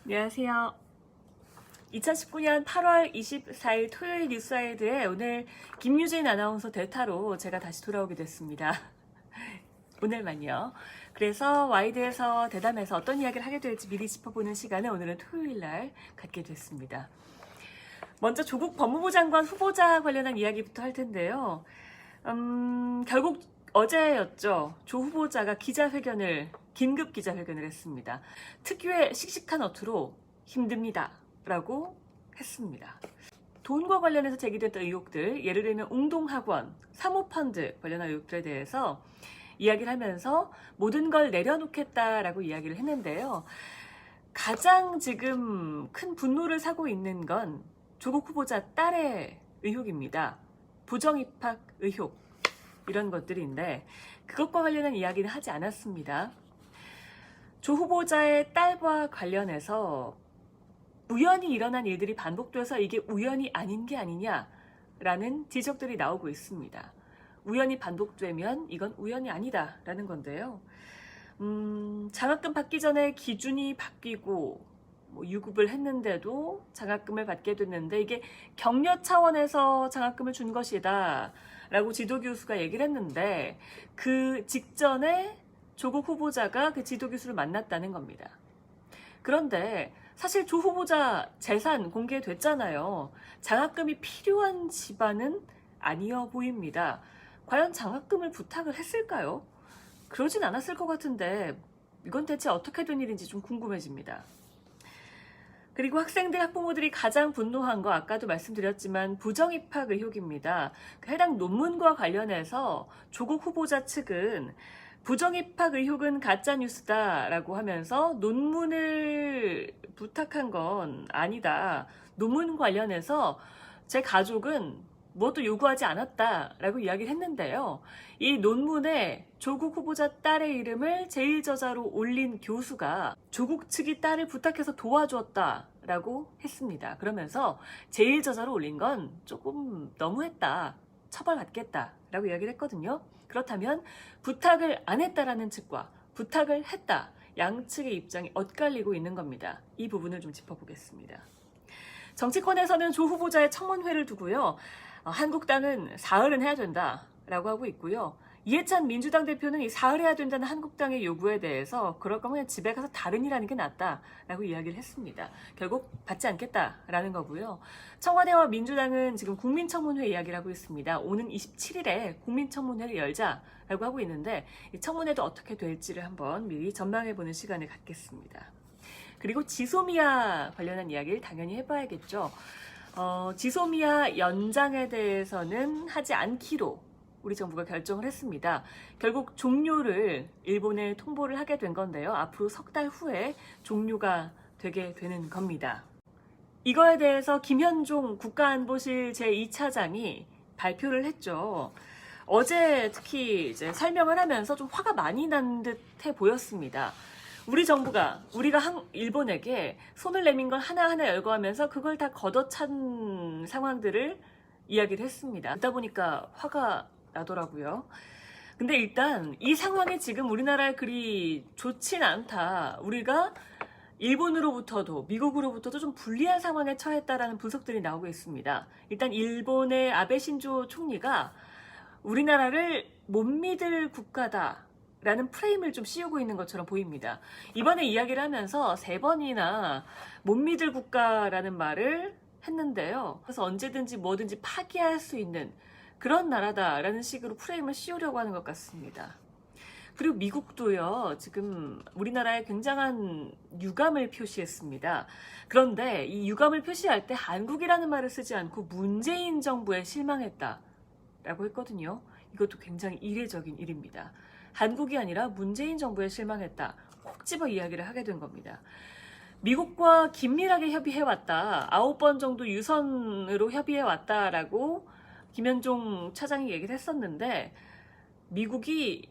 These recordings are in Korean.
안녕하세요. 2019년 8월 24일 토요일 뉴스와이드에 오늘 김유진 아나운서 대타로 제가 다시 돌아오게 됐습니다. 오늘만요. 그래서 와이드에서 대담해서 어떤 이야기를 하게 될지 미리 짚어보는 시간을 오늘은 토요일 날 갖게 됐습니다. 먼저 조국 법무부 장관 후보자 관련한 이야기부터 할 텐데요. 결국 어제였죠. 조 후보자가 긴급 기자회견을 했습니다. 특유의 씩씩한 어투로 힘듭니다 라고 했습니다. 돈과 관련해서 제기됐던 의혹들, 예를 들면 웅동학원, 사모펀드 관련한 의혹들에 대해서 이야기를 하면서 모든 걸 내려놓겠다라고 이야기를 했는데요. 가장 지금 큰 분노를 사고 있는 건 조국 후보자 딸의 의혹입니다. 부정입학 의혹, 이런 것들인데 그것과 관련한 이야기는 하지 않았습니다. 조 후보자의 딸과 관련해서 우연히 일어난 일들이 반복돼서 이게 우연이 아닌 게 아니냐라는 지적들이 나오고 있습니다. 우연히 반복되면 이건 우연이 아니다라는 건데요. 장학금 받기 전에 기준이 바뀌고 유급을 했는데도 장학금을 받게 됐는데 이게 격려 차원에서 장학금을 준 것이다 라고 지도교수가 얘기를 했는데 그 직전에 조국 후보자가 그 지도교수를 만났다는 겁니다. 그런데 사실 조 후보자 재산 공개됐잖아요. 장학금이 필요한 집안은 아니어 보입니다. 과연 장학금을 부탁을 했을까요? 그러진 않았을 것 같은데 이건 대체 어떻게 된 일인지 좀 궁금해집니다. 그리고 학생들, 학부모들이 가장 분노한 거 아까도 말씀드렸지만 부정입학 의혹입니다. 해당 논문과 관련해서 조국 후보자 측은 부정입학 의혹은 가짜뉴스다라고 하면서 논문을 부탁한 건 아니다. 논문 관련해서 제 가족은 뭐도 요구하지 않았다라고 이야기를 했는데요. 이 논문에 조국 후보자 딸의 이름을 제1저자로 올린 교수가 조국 측이 딸을 부탁해서 도와주었다라고 했습니다. 그러면서 제1저자로 올린 건 조금 너무했다. 처벌받겠다라고 이야기를 했거든요. 그렇다면 부탁을 안 했다라는 측과 부탁을 했다. 양측의 입장이 엇갈리고 있는 겁니다. 이 부분을 좀 짚어보겠습니다. 정치권에서는 조 후보자의 청문회를 두고요. 한국당은 사흘은 해야 된다라고 하고 있고요. 이해찬 민주당 대표는 이 사흘 해야 된다는 한국당의 요구에 대해서 그럴 거면 그냥 집에 가서 다른 일 하는 게 낫다라고 이야기를 했습니다. 결국 받지 않겠다라는 거고요. 청와대와 민주당은 지금 국민청문회 이야기를 하고 있습니다. 오는 27일에 국민청문회를 열자라고 하고 있는데 이 청문회도 어떻게 될지를 한번 미리 전망해보는 시간을 갖겠습니다. 그리고 지소미아 관련한 이야기를 당연히 해봐야겠죠. 지소미아 연장에 대해서는 하지 않기로 우리 정부가 결정을 했습니다. 결국 종료를 일본에 통보를 하게 된 건데요. 앞으로 석 달 후에 종료가 되게 되는 겁니다. 이거에 대해서 김현종 국가안보실 제2차장이 발표를 했죠. 어제 특히 이제 설명을 하면서 좀 화가 많이 난 듯해 보였습니다. 우리 정부가 우리가 일본에게 손을 내민 걸 하나하나 열거하면서 그걸 다 걷어찬 상황들을 이야기를 했습니다. 그러다 보니까 화가 나더라고요. 근데 일단 이 상황이 지금 우리나라에 그리 좋진 않다. 우리가 일본으로부터도 미국으로부터도 좀 불리한 상황에 처했다라는 분석들이 나오고 있습니다. 일단 일본의 아베 신조 총리가 우리나라를 못 믿을 국가다 라는 프레임을 좀 씌우고 있는 것처럼 보입니다. 이번에 이야기를 하면서 3번이나 못 믿을 국가라는 말을 했는데요. 그래서 언제든지 뭐든지 파기할 수 있는 그런 나라다라는 식으로 프레임을 씌우려고 하는 것 같습니다. 그리고 미국도요, 지금 우리나라에 굉장한 유감을 표시했습니다. 그런데 이 유감을 표시할 때 한국이라는 말을 쓰지 않고 문재인 정부에 실망했다라고 했거든요. 이것도 굉장히 이례적인 일입니다. 한국이 아니라 문재인 정부에 실망했다. 콕 집어 이야기를 하게 된 겁니다. 미국과 긴밀하게 협의해왔다. 9번 정도 유선으로 협의해왔다라고 김현종 차장이 얘기를 했었는데 미국이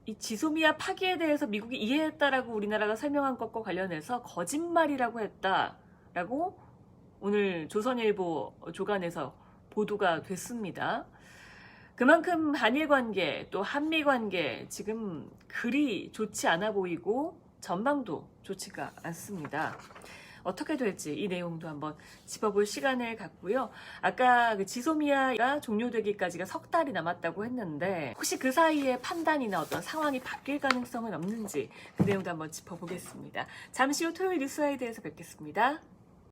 이 지소미아 파기에 대해서 미국이 이해했다라고 우리나라가 설명한 것과 관련해서 거짓말이라고 했다라고 오늘 조선일보 조간에서 보도가 됐습니다. 그만큼 한일 관계 또 한미 관계 지금 그리 좋지 않아 보이고 전망도 좋지가 않습니다. 어떻게 될지 이 내용도 한번 짚어볼 시간을 갖고요. 아까 그 지소미아가 종료되기까지가 석 달이 남았다고 했는데 혹시 그 사이에 판단이나 어떤 상황이 바뀔 가능성은 없는지 그 내용도 한번 짚어보겠습니다. 잠시 후 토요일 뉴스와이드에서 뵙겠습니다.